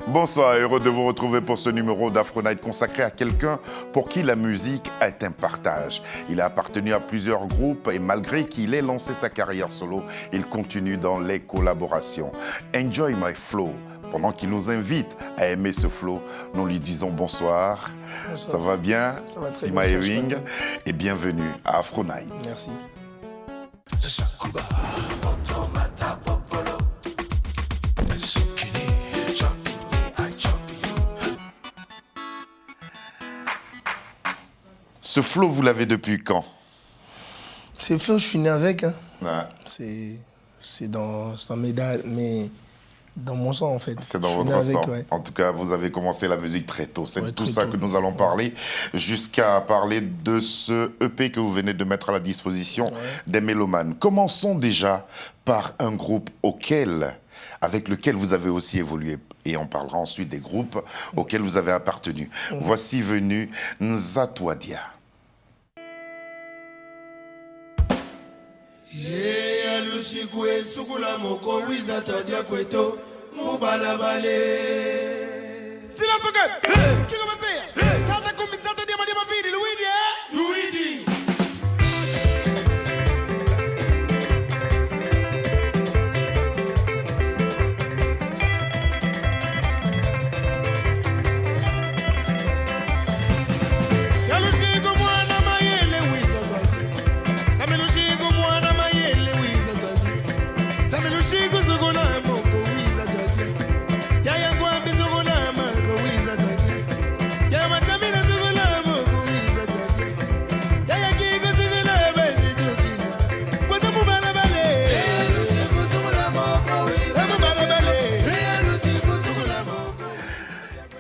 Bonsoir, heureux de vous retrouver pour ce numéro d'Afro Night consacré à quelqu'un pour qui la musique est un partage. Il a appartenu à plusieurs groupes et malgré qu'il ait lancé sa carrière solo, il continue dans les collaborations. Enjoy my flow. Pendant qu'il nous invite à aimer ce flow, nous lui disons bonsoir. Ça va bien? Ça va très Sima bien, Ewing et bienvenue à Afro Night. Merci. Ce flow, vous l'avez depuis quand? C'est Flo, je suis né avec. Hein. Ouais. C'est dans mon sang, en fait. C'est dans Je suis votre né sang. avec, ouais. En tout cas, vous avez commencé la musique très tôt. C'est Ouais, tout très ça tôt. que nous allons parler, jusqu'à parler de ce EP que vous venez de mettre à la disposition des mélomanes. Commençons déjà par un groupe avec lequel vous avez aussi évolué. Et on parlera ensuite des groupes auxquels vous avez appartenu. Voici venu Nzatwadia.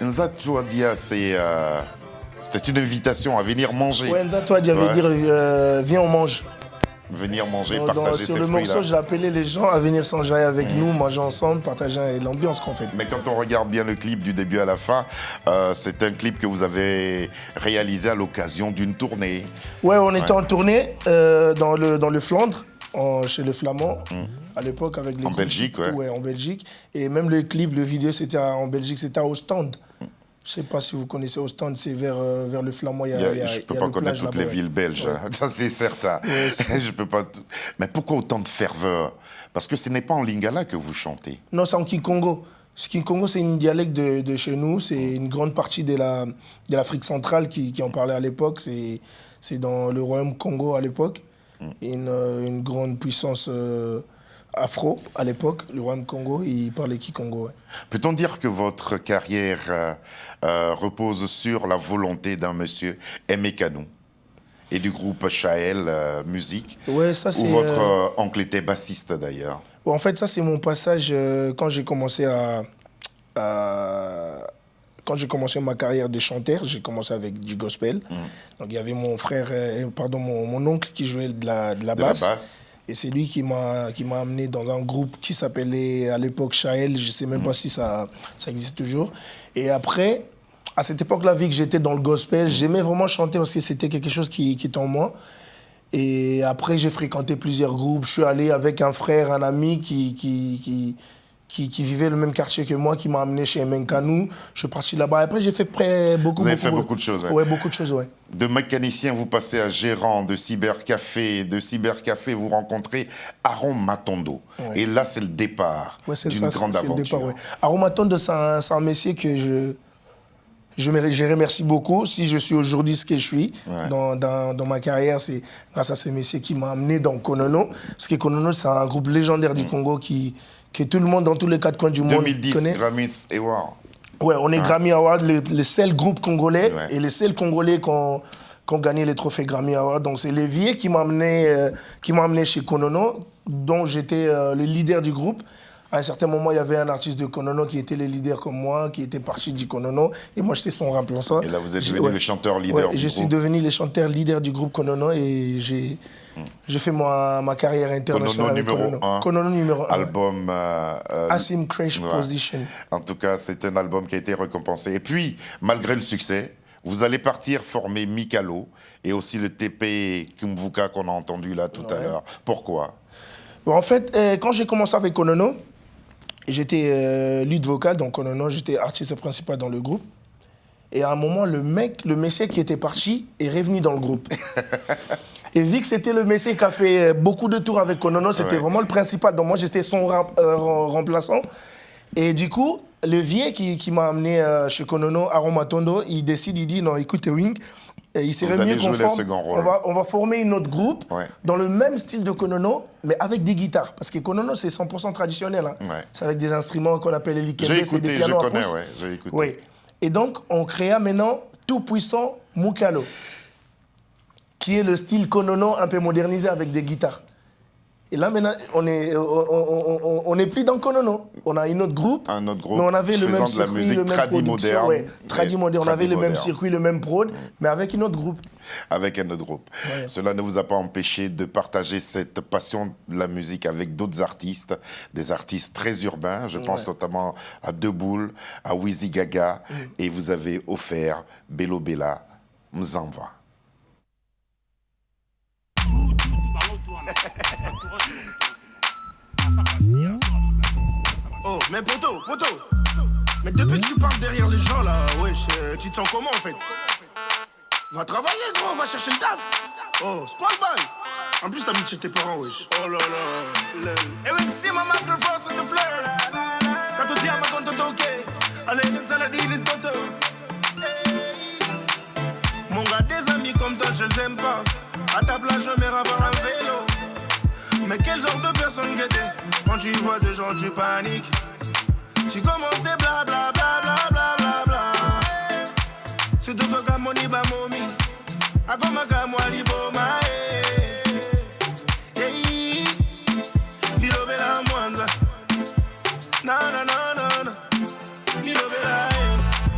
Nzatwadia, c'était une invitation à venir manger. Ouais, Nzatwadia veut dire viens, on mange. Venir manger, partager ces Sur le fruits-là. morceau, j'ai appelé les gens à venir s'enjailler avec nous, manger ensemble, partager l'ambiance qu'on fait. Mais quand on regarde bien le clip du début à la fin, c'est un clip que vous avez réalisé à l'occasion d'une tournée. Ouais, on était en tournée dans le Flandre, chez les Flamands, à l'époque avec les En groupes. Belgique, ouais. Ouais, en Belgique. Et même le clip, le vidéo, c'était en Belgique, c'était à Ostende. Je ne sais pas si vous connaissez Ostende, c'est vers le Flamand. Je ne peux pas connaître toutes les villes belges, ça c'est certain. Ouais, je peux pas. Mais pourquoi autant de ferveur? Parce que ce n'est pas en lingala que vous chantez. Non, c'est en Kikongo. Ce Kikongo, c'est une dialecte de chez nous. C'est une grande partie de l'Afrique centrale qui en parlait à l'époque. C'est dans le royaume Congo à l'époque. Une grande puissance afro à l'époque, le royaume Congo, il parlait Kikongo. Ouais. Peut-on dire que votre carrière repose sur la volonté d'un monsieur Aimé Kanou et du groupe Chaël Musique, Ouais, ça c'est. où votre oncle était bassiste d'ailleurs? En fait, ça c'est mon passage quand j'ai commencé quand j'ai commencé ma carrière de chanteur. J'ai commencé avec du gospel. Donc il y avait mon frère, mon oncle qui jouait de la basse. Et c'est lui qui m'a amené dans un groupe qui s'appelait à l'époque Chaël. Je ne sais même pas si ça existe toujours. Et après, à cette époque-là, vu que j'étais dans le gospel, j'aimais vraiment chanter parce que c'était quelque chose qui était en moi. Et après, j'ai fréquenté plusieurs groupes. Je suis allé avec un frère, un ami qui vivait le même quartier que moi, qui m'a amené chez Menkanou. Je suis parti là-bas. Après, j'ai fait beaucoup de choses. Hein. Ouais, beaucoup de choses, ouais. De mécanicien, vous passez à gérant de cybercafé. De cybercafé, vous rencontrez Aaron Matondo. Ouais. Et là, c'est le départ d'une grande aventure. Le départ, ouais. Aaron Matondo, c'est un métier que je remercie beaucoup. Si je suis aujourd'hui ce que je suis dans ma carrière, c'est grâce à ce métier qui m'a amené dans Konono. Parce que Konono, c'est un groupe légendaire du Congo que tout le monde, dans tous les quatre coins du monde, 2010, connaît. Grammys Award. Ouais, on est Grammy Award, les seuls groupes congolais et les seuls Congolais qui ont gagné les trophées Grammy Award. Donc c'est Lévier qui m'a amené chez Konono, dont j'étais le leader du groupe. À un certain moment, il y avait un artiste de Konono qui était le leader comme moi, qui était parti du Konono, et moi j'étais son remplaçant. Et là, vous êtes devenu le chanteur leader du groupe. Je suis devenu le chanteur leader du groupe Konono et j'ai fait ma carrière internationale avec Konono. Konono numéro 1. Album... Asim Crash Position. En tout cas, c'est un album qui a été récompensé. Et puis, malgré le succès, vous allez partir former Mikalo et aussi le TP Kumvuka qu'on a entendu là tout à l'heure. Pourquoi? En fait, quand j'ai commencé avec Konono, J'étais lead vocal, donc non, j'étais artiste principal dans le groupe. Et à un moment, le messier qui était parti est revenu dans le groupe. Et vu que c'était le messier qui a fait beaucoup de tours avec Konono, c'était vraiment le principal. Donc moi, j'étais son remplaçant. Et du coup, le vieux qui m'a amené chez Konono, Aromatondo, il décide, il dit, non, écoute, Wing, il serait mieux on va former une autre groupe dans le même style de Konono, mais avec des guitares. Parce que Konono, c'est 100% traditionnel. Hein. C'est avec des instruments qu'on appelle les likembe, c'est des pianos à pouce. J'ai écouté. Oui. Et donc, on créa maintenant Tout Puissant Mukalo, qui est le style Konono un peu modernisé avec des guitares. Et là, maintenant, on est plus dans Konono. On a un autre groupe. Mais on avait le même circuit, le même production. Tradi moderne. On avait le même circuit, le même prod, mais avec un autre groupe. Avec un autre groupe. Cela ne vous a pas empêché de partager cette passion de la musique avec d'autres artistes, des artistes très urbains. Je pense notamment à Deboul, à Wizzy Gaga. Et vous avez offert Bello Bella Mzamba. Oh, mais poto, mais depuis que tu parles derrière les gens là, wesh, tu te sens comment en fait? Va travailler gros, va chercher le taf. Oh, c'est quoi le bail? En plus t'habites chez tes parents, wesh. Oh là là. Et oui, c'est ma microphone sur le fleur. Quand tu dis à ma tonton toqué, allez, une salade, une toto. Mon gars, des amis comme toi, je les aime pas. À ta place, je mets avoir un vélo. Mais quel genre de personne que t'es? Quand tu vois des gens, tu paniques. Tu commences des bla bla bla bla bla bla bla. C'est tout ce qu'a mon iba momi. A comme un gars, moi, l'iboma. Bilo bella mwanza. Non, non, non, non, non. Bilo bella,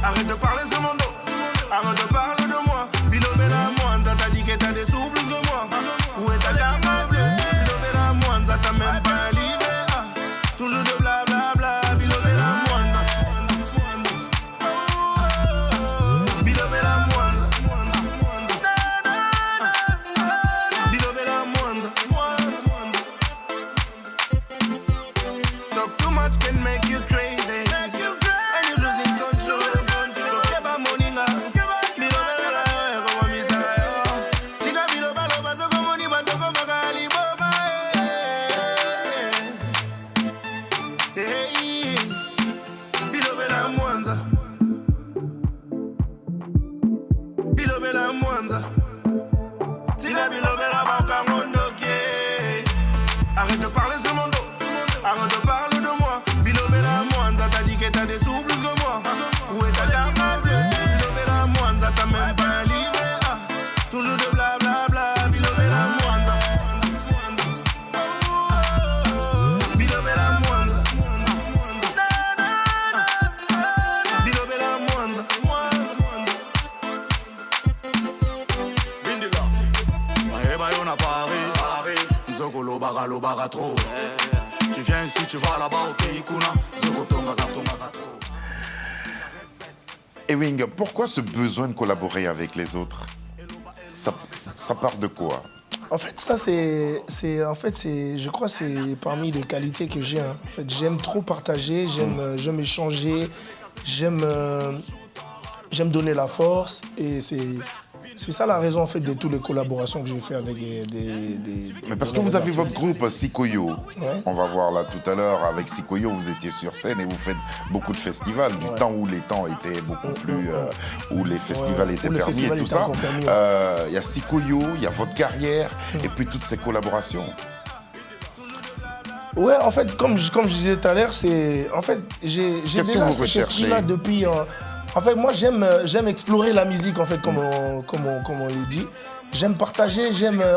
arrête de parler sur mon dos. Arrête de parler de moi. Bilo bella mwanza. T'as dit que t'as des sous plus que moi. Où est ta carte bleue? Bilo bella mwanza. T'as même pas livré. Toujours de bla bla bla. Bilo bella mwanza. Bilo bella mwanza. Bilo bella mwanza. Talk too much can make you crazy. And you're losing control. So keep on money now. Bilo bella como misa. Siga bilo balo baso como ni bato como gali boma. Hey, bilo bella mwanza. Bilo bella mwanza. Siga bilo bella baka mondoke. Arrête de parler sur mon dos. Arrête de parler de moi. Bilo bella mwanza. T'as dit que t'as des sous plus que moi. Où est ta carte bleue? Bilo bella mwanza. T'as même pas livré. Toujours de bla bla bla. Bilo bella mwanza. Bilo bella mwanza. Bilo bella mwanza. Bindiga. Baheba yona Paris. Zogolo bagalo bagatro. Tu viens ici, tu vas là-bas au pays Kuna. Zogotonga gatonga gato. Ewing, pourquoi ce besoin de collaborer avec les autres? Ça part de quoi? En fait, ça, je crois que c'est parmi les qualités que j'ai. Hein. En fait, j'aime trop partager, j'aime échanger, j'aime donner la force. Et c'est ça la raison, en fait, de toutes les collaborations que j'ai fait avec des Mais parce que vous avez votre groupe Sikoyo. Ouais. On va voir là tout à l'heure, avec Sikoyo, vous étiez sur scène et vous faites beaucoup de festivals, du temps où les temps étaient beaucoup plus... où les festivals étaient permis et tout ça. Il y a Sikoyo, il y a votre carrière, et puis toutes ces collaborations. Ouais, en fait, comme je disais tout à l'heure, en fait, j'ai déjà cet esprit-là depuis... En fait, moi, j'aime explorer la musique, en fait, comme on le dit. J'aime partager,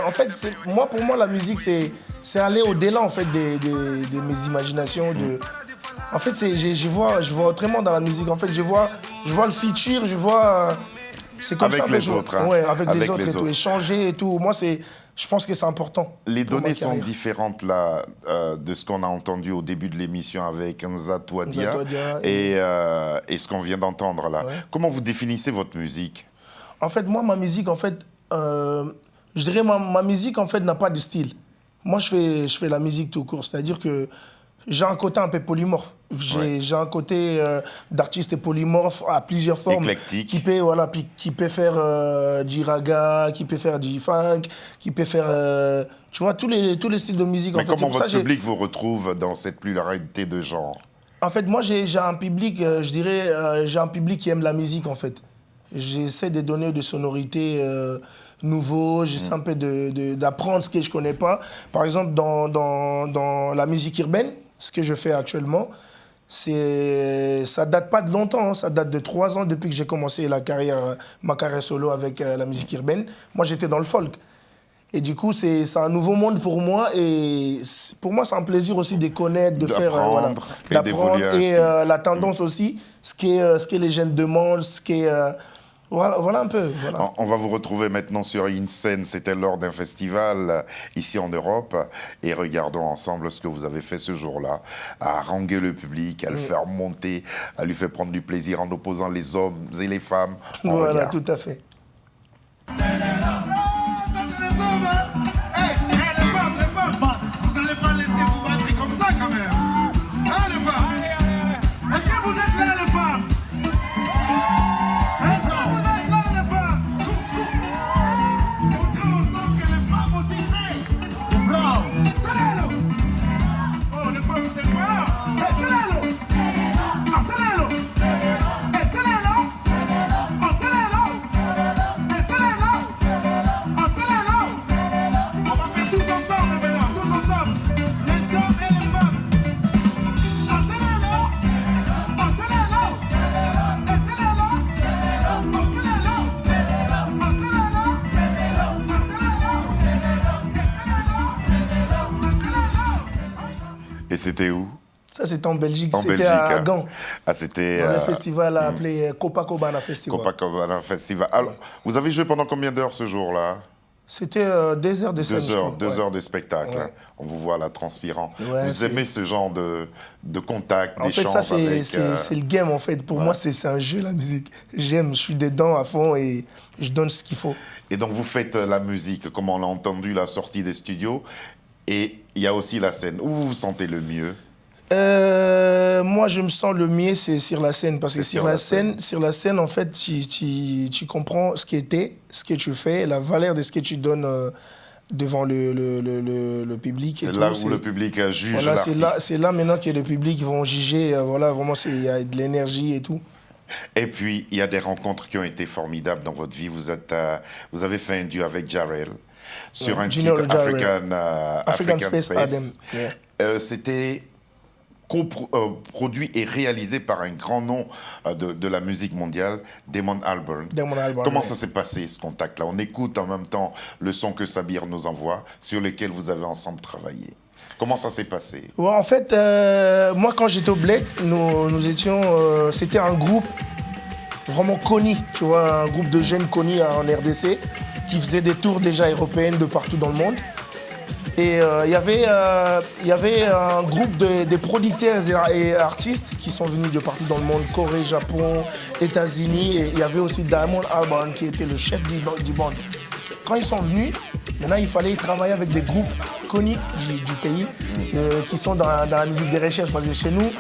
en fait, pour moi, la musique, c'est aller au-delà, en fait, de mes imaginations. En fait, je vois autrement dans la musique. En fait, je vois le futur, je vois... C'est comme avec ça, les autres. Hein. Ouais, avec les autres et tout. Échanger et tout. Moi, je pense que c'est important. Les données sont différentes là de ce qu'on a entendu au début de l'émission avec Nzatouadia et ce qu'on vient d'entendre là. Ouais. Comment vous définissez votre musique? En fait, moi, ma musique, en fait, je dirais ma musique, en fait, n'a pas de style. Moi, je fais la musique tout court. C'est-à-dire que j'ai un côté un peu polymorphe. J'ai un côté d'artiste polymorphe à plusieurs formes. Éclectique. Qui peut faire du raga, qui peut faire du funk, qui peut faire... tu vois, tous les styles de musique. Mais comment votre public vous retrouve dans cette pluralité de genres? En fait, moi, j'ai un public, je dirais, j'ai un public qui aime la musique, en fait. J'essaie de donner des sonorités nouveaux, j'essaie un peu d'apprendre ce que je ne connais pas. Par exemple, dans la musique urbaine, ce que je fais actuellement, ça date pas de longtemps, hein. Ça date de 3 ans depuis que j'ai commencé ma carrière solo avec la musique urbaine. Moi, j'étais dans le folk. Et du coup, c'est un nouveau monde pour moi. Et pour moi, c'est un plaisir aussi de connaître, d'apprendre et la tendance aussi, ce que les jeunes demandent, voilà un peu. Voilà. On va vous retrouver maintenant sur une scène. C'était lors d'un festival ici en Europe. Et regardons ensemble ce que vous avez fait ce jour-là. À haranguer le public, à le faire monter, à lui faire prendre du plaisir en opposant les hommes et les femmes. Voilà, tout à fait. Et c'était où? Ça, c'était en Belgique. C'était à Gand. Ah, c'était... Dans un festival appelé Copacabana Festival. Copacabana Festival. Alors, vous avez joué pendant combien d'heures ce jour-là? C'était 2 heures de scène. 2 heures de spectacle. Ouais. On vous voit là transpirant. Ouais, vous aimez ce genre de contact, d'échange avec... En fait, ça, c'est le game, en fait. Pour moi, c'est un jeu, la musique. J'aime, je suis dedans à fond et je donne ce qu'il faut. Et donc, vous faites la musique, comme on l'a entendu, la sortie des studios. Et il y a aussi la scène. Où vous vous sentez le mieux? Moi, je me sens le mieux, c'est sur la scène. Parce que sur la scène, en fait, tu comprends ce que tu fais, la valeur de ce que tu donnes devant le public. C'est là où le public juge l'artiste. C'est là maintenant que le public vont juger. Voilà, vraiment, il y a de l'énergie et tout. Et puis, il y a des rencontres qui ont été formidables dans votre vie. Vous avez fait un duo avec Jarrell sur un titre African Space. Yeah. C'était produit et réalisé par un grand nom de la musique mondiale, Damon Albarn. Comment ça s'est passé, ce contact-là? On écoute en même temps le son que Sabir nous envoie, sur lequel vous avez ensemble travaillé. Comment ça s'est passé? Ouais, en fait, moi, quand j'étais au Bled, nous étions... c'était un groupe vraiment connu, tu vois, un groupe de jeunes connus en RDC qui faisaient des tours déjà européennes de partout dans le monde. Et il y avait un groupe de producteurs et artistes qui sont venus de partout dans le monde, Corée, Japon, États-Unis. Et il y avait aussi Damon Albarn qui était le chef du band. Quand ils sont venus, maintenant il fallait travailler avec des groupes connus du pays qui sont dans la musique des recherches. Parce que chez nous,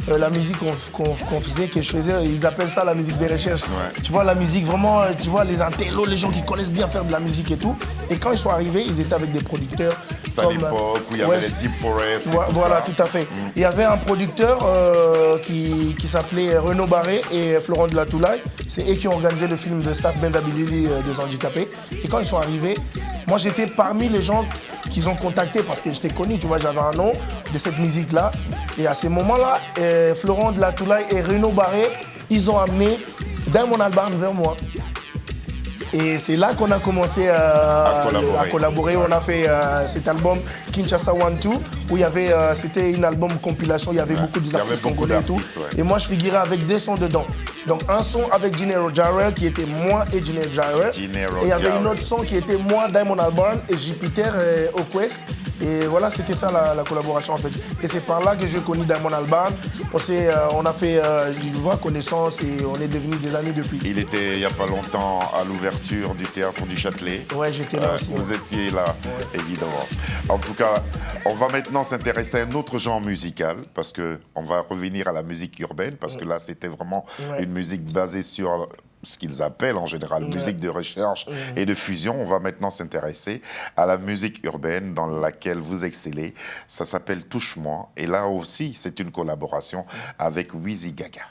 la musique que je faisais, ils appellent ça la musique des recherches. Ouais. Tu vois, la musique vraiment, tu vois, les intellos, les gens qui connaissent bien faire de la musique et tout. Et quand ils sont arrivés, ils étaient avec des producteurs. C'était à l'époque où il y avait les Deep Forest et voilà, tout à fait. Il y avait un producteur qui s'appelait Renaud Barré et Florent de la Toulaye. C'est eux qui ont organisé le film de Staff Bendabilili des handicapés. Et quand ils sont arrivés, moi j'étais parmi les gens qu'ils ont contactés parce que j'étais connu, tu vois, j'avais un nom de cette musique-là. Et à ces moments-là, Florent de la Toulaye et Renaud Barré, ils ont amené Damon Albarn vers moi. Et c'est là qu'on a commencé à collaborer. On a fait cet album Kinshasa 1-2 où il y avait, c'était un album compilation, il y avait beaucoup d'artistes congolais et tout. Ouais. Et moi je figurais avec 2 sons dedans. Donc un son avec Jinero Jarrell qui était moi et Jinero Jarrell. Et il y avait un autre son qui était moi, Damon Albarn et Jupiter Okwes. Et voilà, c'était ça la collaboration en fait. Et c'est par là que j'ai connu Diamond Albarn. On a fait une vraie connaissance et on est devenus des amis depuis. Il était il n'y a pas longtemps à l'ouverture du théâtre du Châtelet. Ouais, j'étais là aussi. Vous étiez là, évidemment. En tout cas, on va maintenant s'intéresser à un autre genre musical parce qu'on va revenir à la musique urbaine parce que là, c'était vraiment une musique basée sur ce qu'ils appellent en général musique de recherche et de fusion. On va maintenant s'intéresser à la musique urbaine dans laquelle vous excellez. Ça s'appelle Touche-moi. Et là aussi, c'est une collaboration avec Wizi Gaga.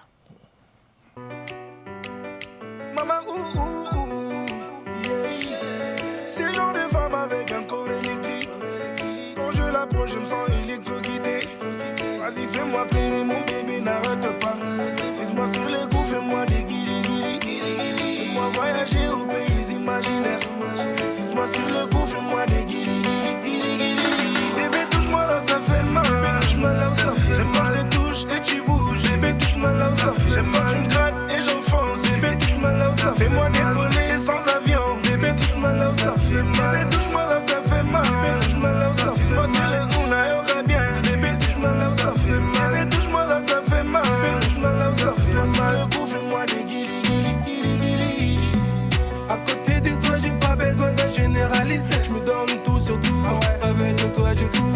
Maman, c'est le genre de femme avec un corps électrique. Quand je l'approche, je me sens électrocuté. Vas-y, fais-moi pleurer, mon bébé, n'arrête pas. 6 mois sur le coup, fais-moi des guilis. Fais-moi voyager aux pays imaginaires. 6 mois sur le coup, fais-moi des guilis. Bébé, touche-moi là, ça fait mal. Bébé, touche-moi là, ça fait mal. J'aime quand je te touche et tu bouges. Bébé, touche-moi là, ça fait mal. J'aime quand tu me grattes et j'enfonce. Bébé, touche-moi là, ça fait mal. Fais-moi décoller sans avion. Bébé, touche-moi là, ça fait mal. Bébé, touche-moi là, ça fait mal. Bébé, touche-moi là, ça fait mal. 6 mois sur le coup, on bien. Bébé, touche-moi là, ça fait mal. Bébé, touche-moi là, ça fait mal. Bébé, touche-moi là, ça fait mal. 6 mois sur le coup, fais-moi des guilis. À côté de toi, j'ai pas besoin d'un généraliste. Je me donne tout sur tout. Avec toi, j'ai tout.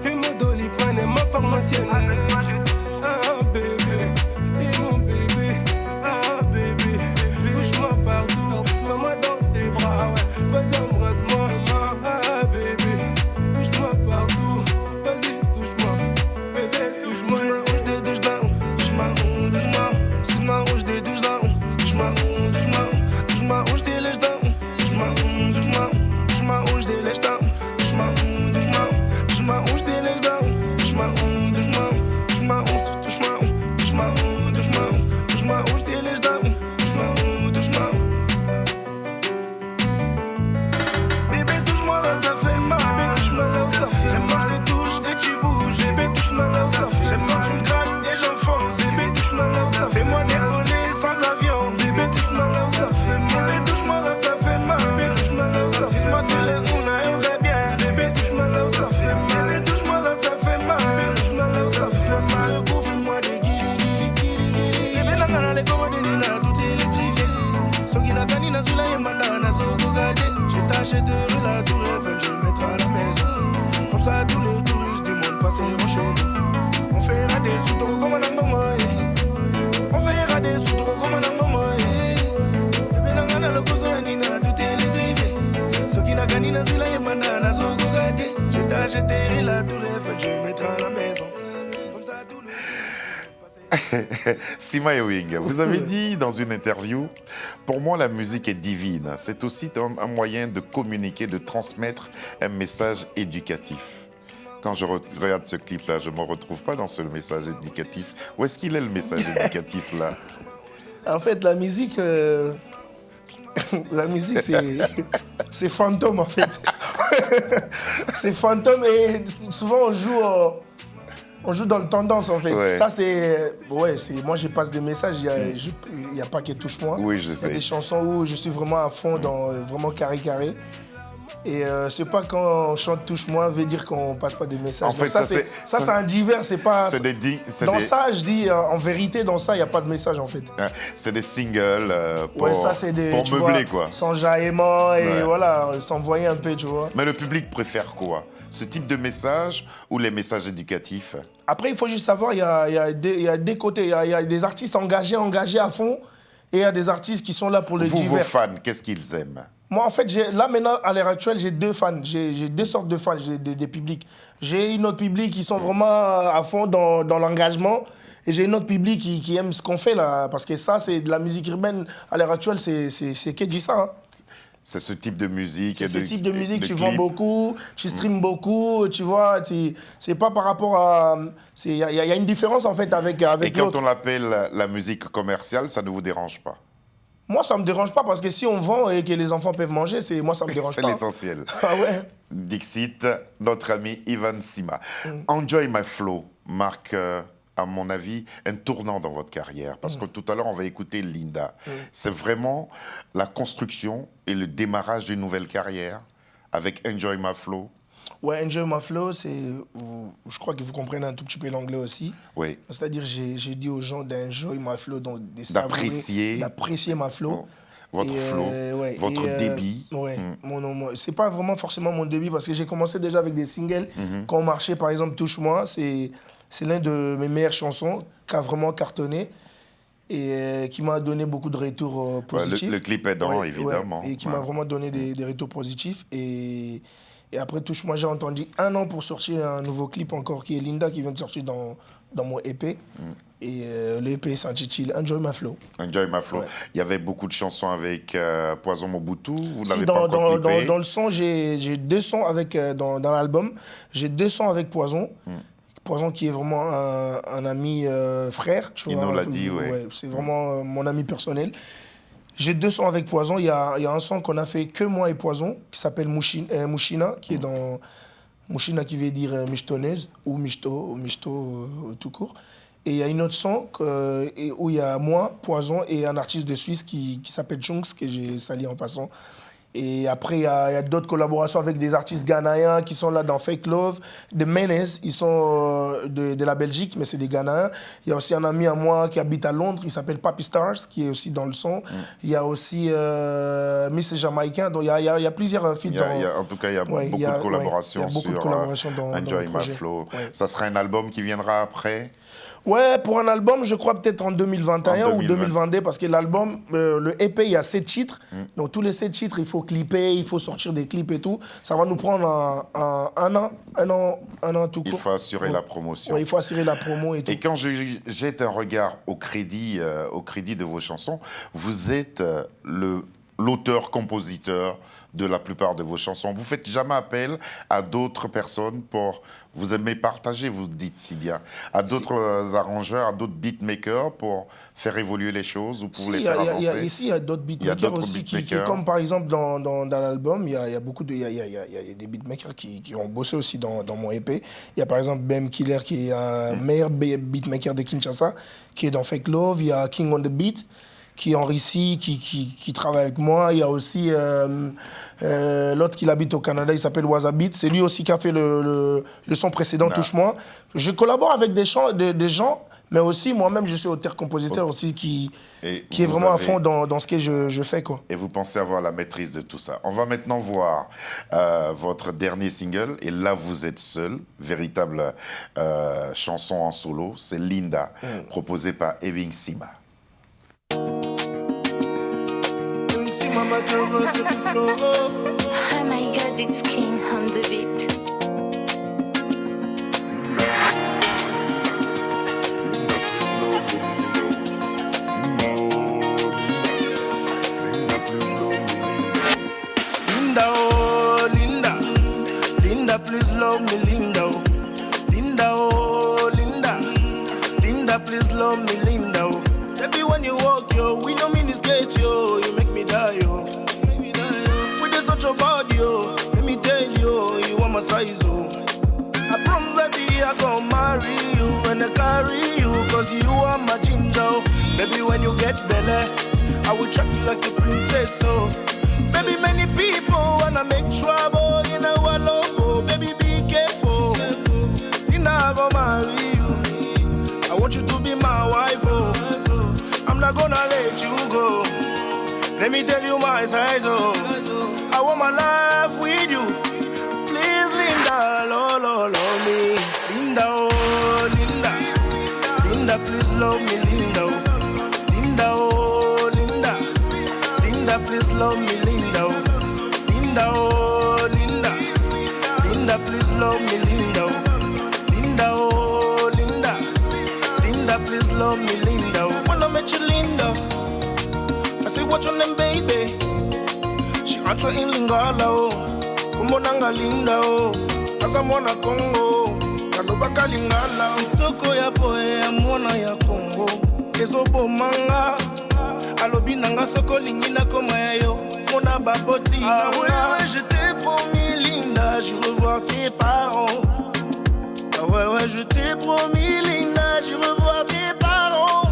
Fais mon dolly, prenez ma pharmacienne. Ah bébé, et mon bébé. Ah bébé, touche-moi partout. Mets-moi dans tes bras. Vas-y, embrasse-moi. Ah bébé, touche-moi partout. Vas-y, touche-moi. Bébé, touche-moi. Rouge des douches d'un. Touche-moi, touche-moi. Si ma rouge des douches d'un. Touche-moi, touche-moi. Touche-moi, rouge des lèches d'un. Touche-moi, touche-moi. Touche-moi, rouge des lèches d'un. Touche-moi, touche-moi. Touche-moi, rouge des lèches d'un. Touche-moi, touche-moi. Touche-moi, touche-moi. Touche-moi, touche-moi. Touche-moi, rouge des lèches d'un. Touche-moi, touche-moi. Bébé, touche-moi là, ça fait mal. Bébé, touche-moi là, ça fait mal. J'aime quand je te touche et tu bouges. Bébé, touche-moi là, ça fait mal. J'aime quand tu me grattes et j'enfonce. Bébé, touche-moi là, ça fait mal. Fais-moi décoller sans avion. Bébé, touche-moi là, ça fait mal. Bébé, touche-moi là, ça fait mal. Bébé, touche-moi là, ça fait mal. 6 mois sur les roues, on aimerait bien. Bébé, touche-moi là, ça fait mal. Bébé, touche-moi là, ça fait mal. Bébé, touche-moi là, ça fait mal. 6 mois sur le coup, fais-moi des guilis. Bébé, la gana, les corodés, tout électrifié. Soki na kanina zula yemanda na soko gade. Je t'achèterai la tour Eiffel, je mettrai à la maison. Comme ça tous les touristes du monde passeront chez nous. On fera des sous comme un amour. On fera des sous comme un amour. Bébé na gana le cousin nina tout électrifié. Soki na kanina zula yemanda na soko gade. Je t'achèterai la tour Eiffel, je mettrai à la maison. Comme ça tous les Sima Ewing, vous avez dit dans une interview, pour moi la musique est divine, c'est aussi un moyen de communiquer, de transmettre un message éducatif. Quand je regarde ce clip-là, je ne me retrouve pas dans ce message éducatif. Où est-ce qu'il est le message éducatif là? En fait, la musique, c'est fantôme en fait. C'est fantôme et souvent on joue dans le tendance en fait. Ouais. Ça c'est... moi je passe des messages, il n'y a pas que Touche-moi. Oui, je sais. Il y a des chansons où je suis vraiment à fond, vraiment carré. Et c'est pas quand on chante Touche-moi veut dire qu'on passe pas des messages. En fait, ça c'est un divers, c'est pas... je dis, en vérité, dans ça, il n'y a pas de message en fait. C'est des singles pour vois, meubler quoi. Sans jaillement et voilà, s'envoyer un peu, tu vois. Mais le public préfère quoi? Ce type de message ou les messages éducatifs? Après, il faut juste savoir, il y a des côtés. Il y a des artistes engagés à fond, et il y a des artistes qui sont là pour le divers. Vos fans, qu'est-ce qu'ils aiment? Moi, en fait, là, maintenant, à l'heure actuelle, j'ai 2 fans. J'ai 2 sortes de fans, j'ai des publics. J'ai une autre public qui sont vraiment à fond dans l'engagement, et j'ai une autre public qui aime ce qu'on fait, là. Parce que ça, c'est de la musique urbaine. À l'heure actuelle, c'est qui dit ça, hein. C'est ce type de musique. C'est ce type de musique, tu vends beaucoup, tu streams beaucoup, tu vois. C'est pas par rapport à... Il y a une différence, en fait, avec l'autre. Et quand on l'appelle la musique commerciale, ça ne vous dérange pas? Moi, ça me dérange pas, parce que si on vend et que les enfants peuvent manger, moi, ça me dérange pas. C'est l'essentiel. Ah ouais. Dixit, notre ami Ivan Sima. Enjoy My Flow marque, à mon avis, un tournant dans votre carrière. Parce que tout à l'heure, on va écouter Linda. C'est vraiment la construction et le démarrage d'une nouvelle carrière avec Enjoy My Flow. Ouais, Enjoy My Flow, je crois que vous comprenez un tout petit peu l'anglais aussi. Oui. C'est-à-dire, j'ai dit aux gens d'enjoy my flow, donc d'apprécier ma flow. Votre flow, votre débit. Ouais. C'est pas vraiment forcément mon débit parce que j'ai commencé déjà avec des singles. Quand on marchait, par exemple, Touche-moi, c'est l'un de mes meilleures chansons qui a vraiment cartonné et qui m'a donné beaucoup de retours positifs. Le clip aidant, évidemment. Et qui m'a vraiment donné des retours positifs. Et après Touche-moi, j'ai entendu 1 an pour sortir un nouveau clip encore qui est Linda, qui vient de sortir dans mon EP. Et le EP s'intitule Enjoy My Flow. Enjoy My Flow. Ouais. Il y avait beaucoup de chansons avec Poison Mobutu. Vous l'avez pas encore clippé. Dans le son, j'ai 2 sons avec, dans l'album. J'ai 2 sons avec Poison. Poison qui est vraiment un ami frère. Il nous l'a dit, oui. Ouais, c'est vraiment mon ami personnel. J'ai 2 sons avec Poison. Il y a un son qu'on a fait que moi et Poison qui s'appelle Mouchina, qui est dans... Mouchina qui veut dire michetonneuse ou michto tout court. Et il y a une autre son où il y a moi, Poison, et un artiste de Suisse qui s'appelle Chunks, que j'ai sali en passant. Et après, il y a d'autres collaborations avec des artistes ghanéens qui sont là dans Fake Love, de Menes, ils sont de la Belgique, mais c'est des Ghanéens. Il y a aussi un ami à moi qui habite à Londres, il s'appelle Papi Stars, qui est aussi dans le son. Il y a aussi Miss Jamaïcain, donc il y a plusieurs feats. En tout cas, il y a beaucoup de collaborations sur Enjoy My Flow. Ouais. Ça sera un album qui viendra après? Ouais, pour un album, je crois peut-être en 2021 ou 2022, parce que l'album, le EP, il y a 7 titres. Donc tous les 7 titres, il faut clipper, il faut sortir des clips et tout. Ça va nous prendre un an tout court. Il faut assurer la promotion. Ouais, il faut assurer la promo et tout. Et quand je jette un regard au crédit de vos chansons, vous êtes l'auteur-compositeur de la plupart de vos chansons. Vous ne faites jamais appel à d'autres personnes pour... Vous aimez partager, vous dites si bien, à d'autres arrangeurs, à d'autres beatmakers pour faire évoluer les choses ou pour les faire avancer. Ici, il y a d'autres beatmakers aussi, comme par exemple dans l'album, il y a beaucoup de... Il y a des beatmakers qui ont bossé aussi dans mon EP. Il y a par exemple Bem Killer, qui est un meilleur beatmaker de Kinshasa, qui est dans Fake Love. Il y a King on the Beat, qui est Henri C, qui travaille avec moi. Il y a aussi l'autre qui habite au Canada, il s'appelle Wazabit. C'est lui aussi qui a fait le son précédent, Touche-moi. Je collabore avec des gens, mais aussi moi-même, je suis auteur-compositeur aussi qui est vraiment à fond dans ce que je fais, quoi. Et vous pensez avoir la maîtrise de tout ça. On va maintenant voir votre dernier single. Et là, vous êtes seul. Véritable chanson en solo. C'est Linda, proposée par Eving Sima. Oh my God, it's King on the beat. Linda, oh Linda, Linda, please love me, Linda, oh Linda, oh Linda, Linda, please love me, Linda, oh. Baby, when you walk, yo, we don't mean this gate, yo, you make me die, yo. With this such a body, yo, let me tell you, you are my size, oh. I promise, baby, I gon' marry you and I carry you, cause you are my ginger, oh. Baby, when you get belly, I will treat you like a princess, oh. Baby, many people wanna make trouble in our love, oh. Baby, be careful, you know I gon' marry you. I want you to be my wife, oh. I'm not gonna let you go. Let me tell you my size, oh. I want my life with you. Please, Linda, love me. Linda, oh, Linda. Linda, please love me, Linda, oh. Linda, oh, Linda. Linda, please love me, Linda, oh. Linda, oh, Linda. Linda, please love me, Linda, oh. Linda, oh, Linda. Linda, please love me, Linda, oh. When I met you, Linda, I say, what's your name, baby? She answer in Lingala, oh. Kumonanga Linda, oh. Asa mwana Congo, kalobaka Lingala, oh. Toko ya poe ya mwana ya Congo. Kezo bomanga, alobi nanga soko lingina koma ya yo. Mona baboti, ah ouais, je t'ai promis, Linda, je revois tes parents. Ah ouais, je t'ai promis, Linda, je revois tes parents.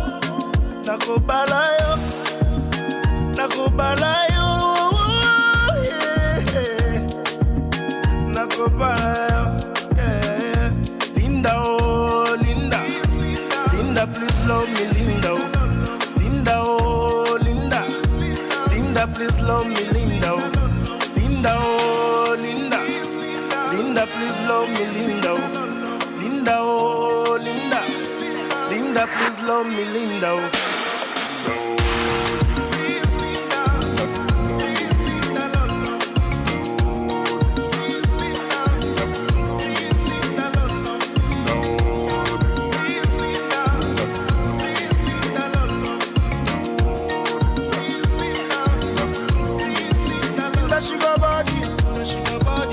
Nakobala yo, nakobala yo, yeah. fire. Yeah. Linda, oh, Linda. Linda, please love me, Linda. Linda, oh, Linda. Linda, please love me, Linda. Linda, oh, Linda. Linda, please love me, Linda. Linda, oh, Linda. Linda, please love me, Linda.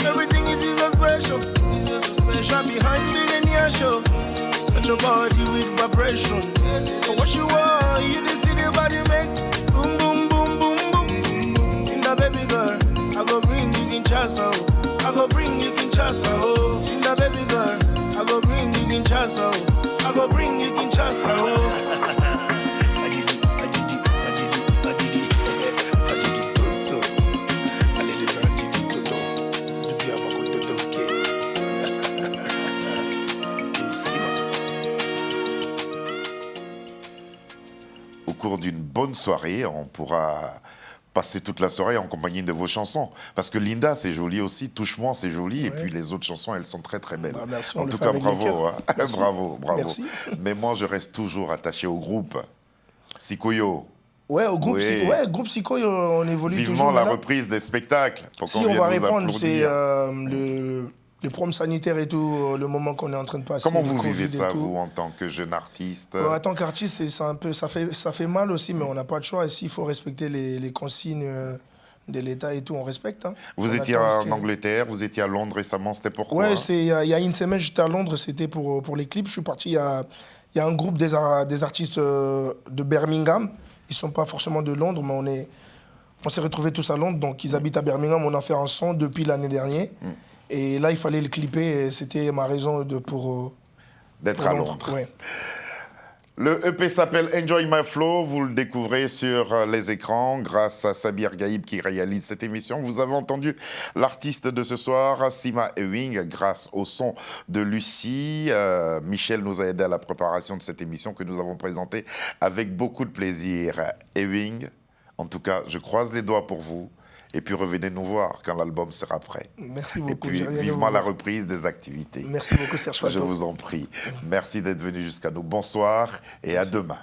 Everything is so special. Right behind me in your show. Such a body with vibration. And what you want, you just see the body make boom, boom, boom, boom, boom. In the baby girl, I go bring you Kinshasa. I go bring you Kinshasa. In the baby girl, I go bring you Kinshasa. I go bring you Kinshasa. Au cours d'une bonne soirée, on pourra passer toute la soirée en compagnie de vos chansons. Parce que Linda, c'est joli aussi, Touche-moi, c'est joli, et puis les autres chansons, elles sont très très belles. Bah, merci, en tout cas, bravo. Hein. Bravo. Merci. Mais moi, je reste toujours attaché au groupe. Sikoyo. Ouais, au groupe, groupe Sikoyo, on évolue Vivement toujours. la reprise des spectacles. Pour si qu'on on va vienne nous répondre, c'est applaudir. le problème sanitaire et tout, le moment qu'on est en train de passer. Comment vous Covid vivez ça, et tout. vous, en tant que jeune artiste? En tant qu'artiste, c'est un peu, ça fait mal aussi, mais on n'a pas de choix. Ici, il faut respecter les consignes de l'État et tout, on respecte. Hein. Vous étiez en Angleterre, vous étiez à Londres récemment, c'était pourquoi? Ouais, il y a une semaine, j'étais à Londres, c'était pour les clips. Je suis parti, il y a un groupe des artistes de Birmingham. Ils ne sont pas forcément de Londres, mais on s'est retrouvés tous à Londres. Donc, ils habitent à Birmingham, on a fait un son depuis l'année dernière. Et là, il fallait le clipper et c'était ma raison d'être à Londres. Ouais. Le EP s'appelle Enjoy My Flow. Vous le découvrez sur les écrans grâce à Sabir Gaïb qui réalise cette émission. Vous avez entendu l'artiste de ce soir, Sima Ewing, grâce au son de Lucie. Michel nous a aidé à la préparation de cette émission que nous avons présentée avec beaucoup de plaisir. Ewing, en tout cas, je croise les doigts pour vous. Et puis revenez nous voir quand l'album sera prêt. Merci beaucoup. Et puis vivement la reprise des activités. Merci beaucoup, Serge Fato. Je vous en prie. Merci d'être venu jusqu'à nous. Bonsoir et à demain.